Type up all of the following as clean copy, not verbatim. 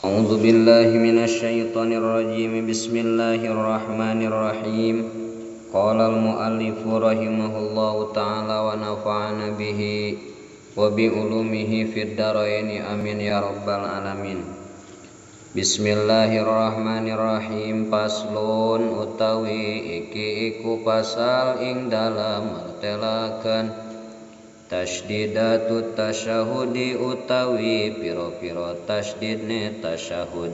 A'udzu billahi minasyaitonir rajim. Bismillahirrahmanirrahim. Qala al-mu'allifu rahimahullahu ta'ala wa nafa'ana bihi wa bi ulumihi fid dharain amin ya rabbal alamin. Bismillahirrahmanirrahim. Paslun utawi iki iku pasal ing dalam martelaken tasydidatu tasyahudi utawi piro-piro tasydidne tasyahud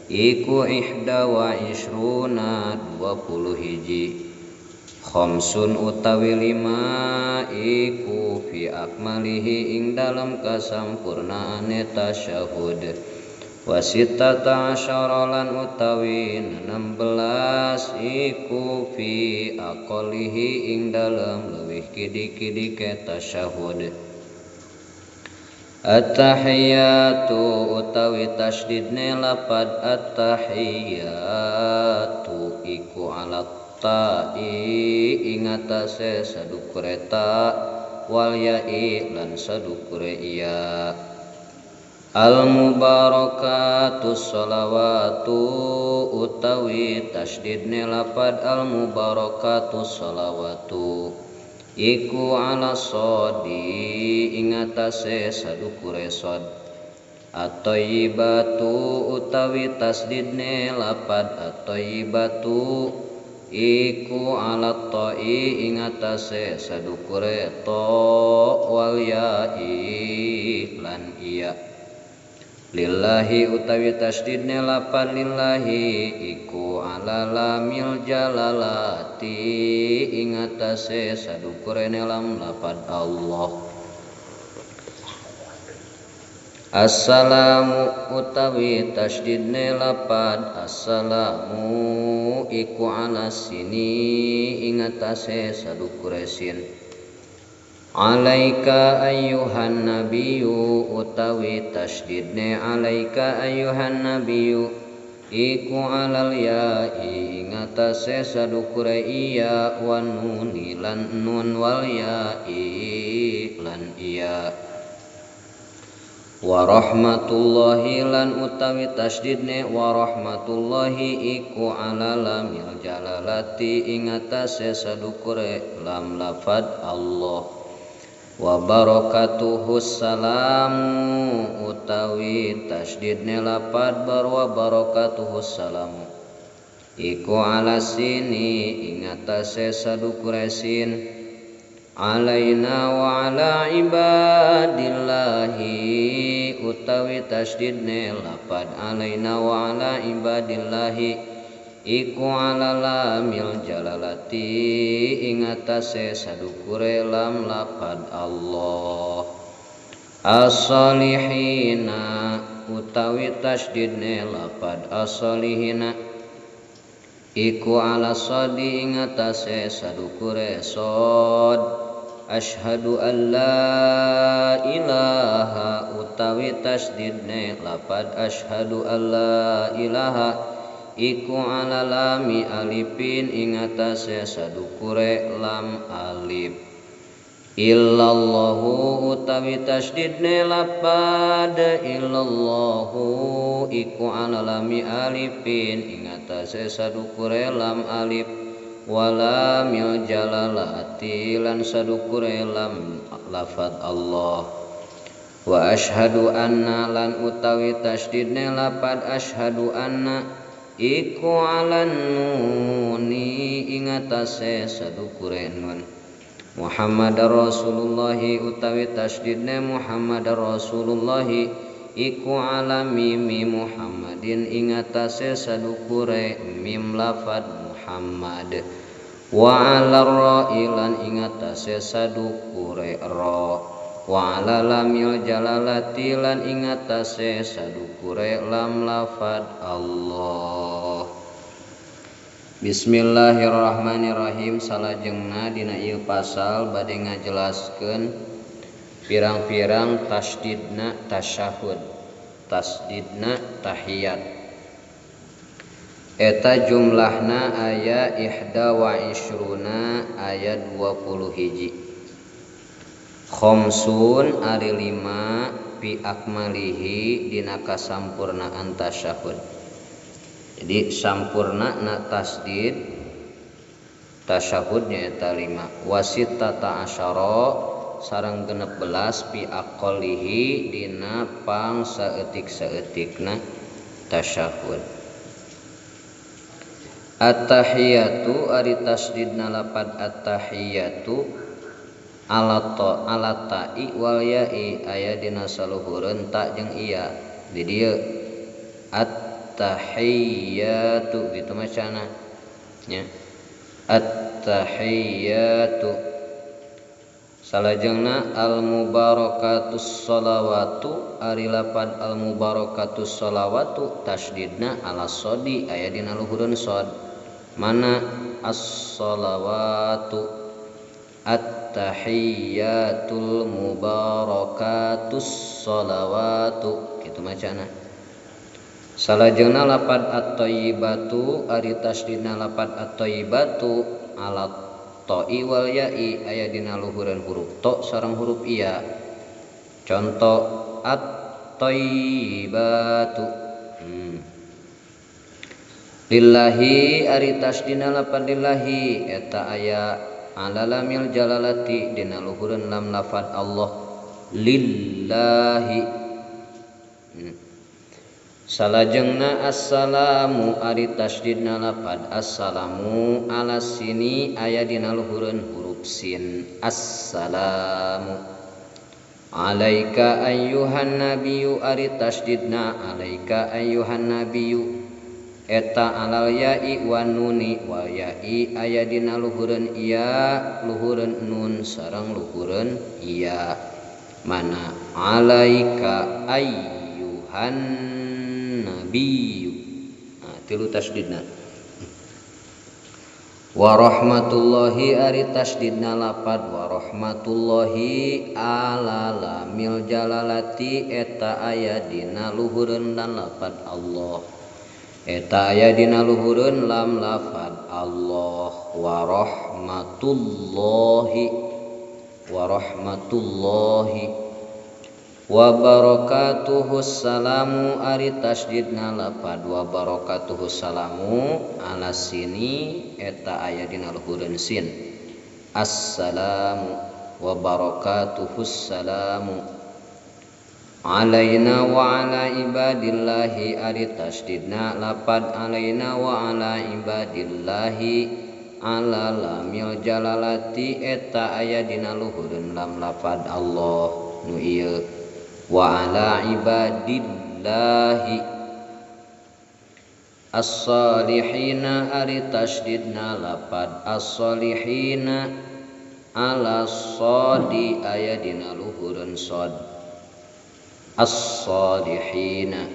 iku ihda wa ishruna 21 khamsun utawi 5 iku fi akmalihi ing dalam kasampurnaane tasyahud wasittata asyara lan utawi 16 iku fi aqalihi ing dalam leuwih kidi-kidi tasyahud. At-tahiyatu utawi tasydidne lapad at-tahiyatu iku alat ta'i ing atase sadukure ta wal ya'i lan sadukure iya. Al-mubarakatus sholawatu utawi tasydidne lapad al-mubarakatus sholawatu iku ala sodi ing atase sadukure sod. At-thayyibatu utawi tasydidne lapad at-thayyibatu iku ala ta'i ing atase sadukure to wal ya'i lan iya. Lillahi utawi tasydidne lapad lillahi iku ala lamil jalalati ing atase sadukurene lam lapad Allah. Assalamu utawi tasydidne lapad assalamu iku ala sini ing atase sadukure sin. Alaika ayyuhan nabiyyu utawi tasydidne alaika ayyuhan nabiyyu iku alal ya'i ing atase sadukure iya wan nuni lan nun wal ya'i lan iya. Wa rahmatullahi lan utawi tasydidne wa rahmatullahi iku ala lamil jalalati ing atase sadukure lam lafad Allah. Wa barakatuhu salamu utawi tasydidne lapad bar wa barakatuhu salamu iku ala sini ing atase sadukure sin. Alaina wa ala ibadillahi utawi tasydidne lapad alaina wa ala ibadillahi iku ala lamil jalalati ing atase sadukure lam lapad Allah. As-solihina utawi tasydidne lapad as-solihina iku ala sodi ing atase sadukure sod. Asyhadu an la ilaha utawi tasydidne lapad asyhadu an la ilaha iku ala lami alifin ing atase sadukure lam alif. Illallahu utawi tasydidne lapad illallahu iku ala lami alifin ing atase sadukure lam alif walamil jalalati lan sadukure lam lafad Allah. Wa asyhadu anna lan utawi tasydidne lapad asyhadu anna iku ala nuni ing atase sadukure nun. Muhammadar Rasulullahi utawi tasydidne Muhammadar Rasulullahi iku ala mimi Muhammadin ing atase sadukure mim lafad Muhammad. Wa ala ra'i lan ing atase sadukure ra. Wa ala lamil jalalati lan ing atase sadukure lam lafad Allah. Bismillahirrahmanirrahim. Salajengna dina ieu pasal bade ngajelaskeun pirang-pirang tasydidna tasyahud, tasydidna tahiyat. Eta jumlahna aya ihda wa ishruna aya 21. Khamsun ari 5 fi akmalihi dina kasampurnaan tasyahud. Jadi sampurna na tasdid tasyahudnya eta 5 wasitata asyara sareng 16 fi aqallihi dina pang saeutik-saeutikna tasyahud. At-tahiyatu ari tasdidna lapad at-tahiyatu alata'i wal ya'i aya dina saluhureun ta jeung iya di dieu at-tahiyatu gitu macana nya at-tahiyatu salajengna al-mubarakatus sholawatu ari lapad al-mubarakatus sholawatu tasdidna ala sodi aya dina luhureun sod mana as-sholawatu at-tahiyatul mubarakatus sholawatu gitu macana. Salajengna lapad at-thayyibatu ari tasdidna lapad at-thayyibatu ala ta'i wal ya'i aya dina luhureun huruf to sareng huruf iya. Contoh at-thayyibatu lillahi ari tasdidna lapad lillahi eta aya ala lamil jalalati dina luhureun lam lafad Allah lillahi. Salajengna assalamu ari tasdidna lapad assalamu ala sini aya dina luhureun huruf sin assalamu. Alaika ayyuhan nabiyyu ari tasdidna alaika ayyuhan nabiyyu eta alal ya'i wan nuni wal ya'i aya dina luhureun iya luhureun nun sareng luhureun iya mana alaika ayyuhan nabiyyu tilu tasdidna. Wa rahmatullahi ari tasdidna lapad wa rahmatullahi ala lamil jalalati eta aya dina luhureun lan lapad Allah eta aya dina luhureun lam lafad Allah wa rahmatullahi wa barakatuhu salamu ari tasdidna lapad wa barakatuhu salamu ala sini eta aya dina luhureun sin assalamu wa barakatuhu salamu. Alaina wa ala ibadillahi ari tasdidna lapad alaina wa ala ibadillahi ala lamil jalalati eta aya dina luhureun lam lapad Allah nu ieu wa ala ibadillahi as-salihina ari tasdidna lapad as-salihina ala sodi aya dina luhureun sod as-salihina.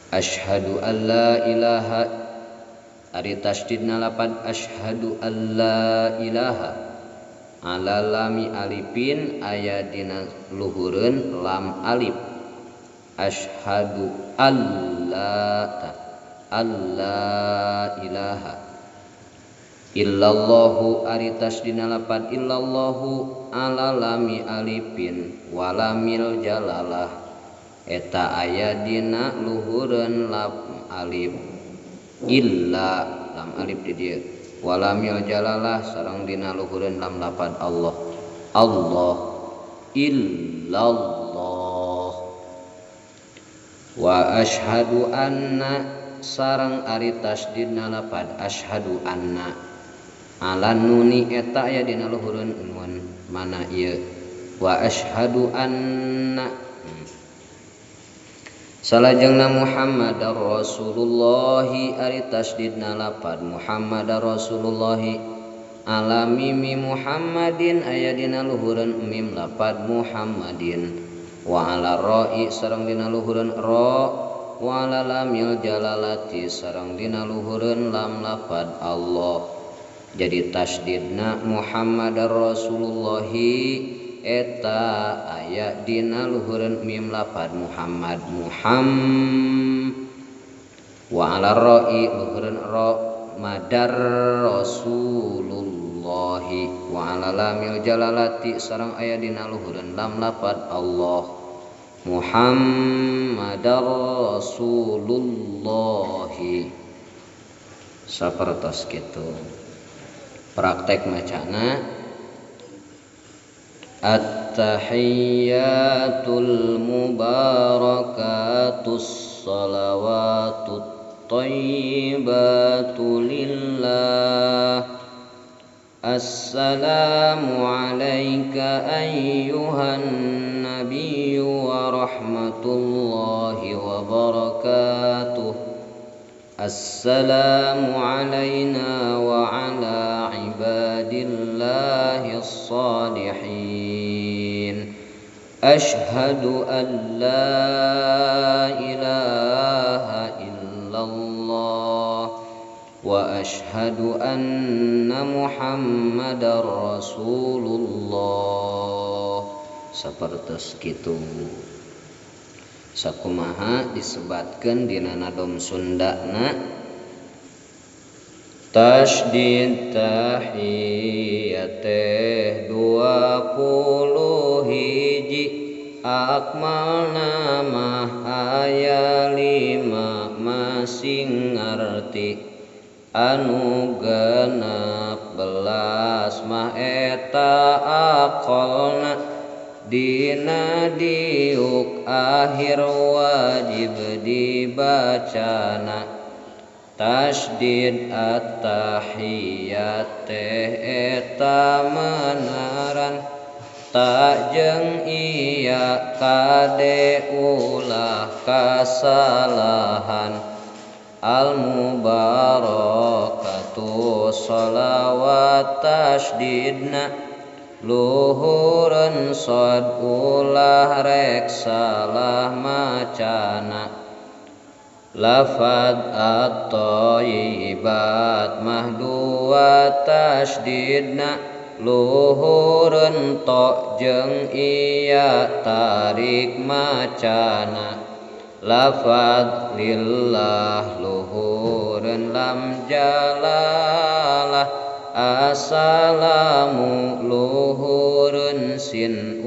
Asyhadu an la ilaha ari tasdidna lapad asyhadu an la ilaha ala lami alipin aya dina luhureun lam alif asyhadu alla ilaha illallahu ari tasdidna lapad illallahu ala lami alipin walamil jalalah eta aya dina luhureun lam alif illa lam alif di dieu walamil jalalah sareng dina luhureun lam lapad Allah Allah illallah. Wa asyhadu anna sareng ari tasdidna lapad asyhadu anna ala nuni eta aya dina luhureun nun mana ieu wa asyhadu anna. Salajengna Muhammadar Rasulullahi ari tasdidna lapad Muhammadar Rasulullahi ala mimi Muhammadin aya dina luhureun mim lapad Muhammadin wa ala ra'i sareng dina luhureun ra wa ala lamil jalalati sareng dina luhureun lam lapad Allah. Jadi tasdidna Muhammadar Rasulullahi eta aya dina luhureun mim lapad Muhammad wa ala ra'i luhureun ra madar Rasulullahi wa ala lamil jalalati sareng aya dina luhureun lam lapad Allah Muhammadar Rasulullah sapertos kitu. Praktek macana at-tahiyyatul mubarakatus salawatut thayyibatu lillah. Assalamu alayka ayyuhan nabiyyu wa rahmatullahi wa barakatuh. Assalamu alayna wa ala ibadillahis salihin. Ashhadu an la ilaha illallah wa ashhadu anna Muhammadar Rasulullah. Sapertos kitu. Sakumaha disebatkeun dina nadom Sundana tasdid tahiyyateh 20 hiji akmal nama aya 5 masing ngarti anu genep belas mah eta aqalna dina diuk akhir wajib dibacana tasdid at-tahiyyat eta menaran tak jeung iya kade ulah kasalahan al-mubarakatu shalawat tasdidna luhureun shad ulah rek salah macana lafad at-thayyibat mah dua tasdidna luhureun to jeung iya tarik macana lafad lillah luhureun lam jalalah assalamu luhureun sin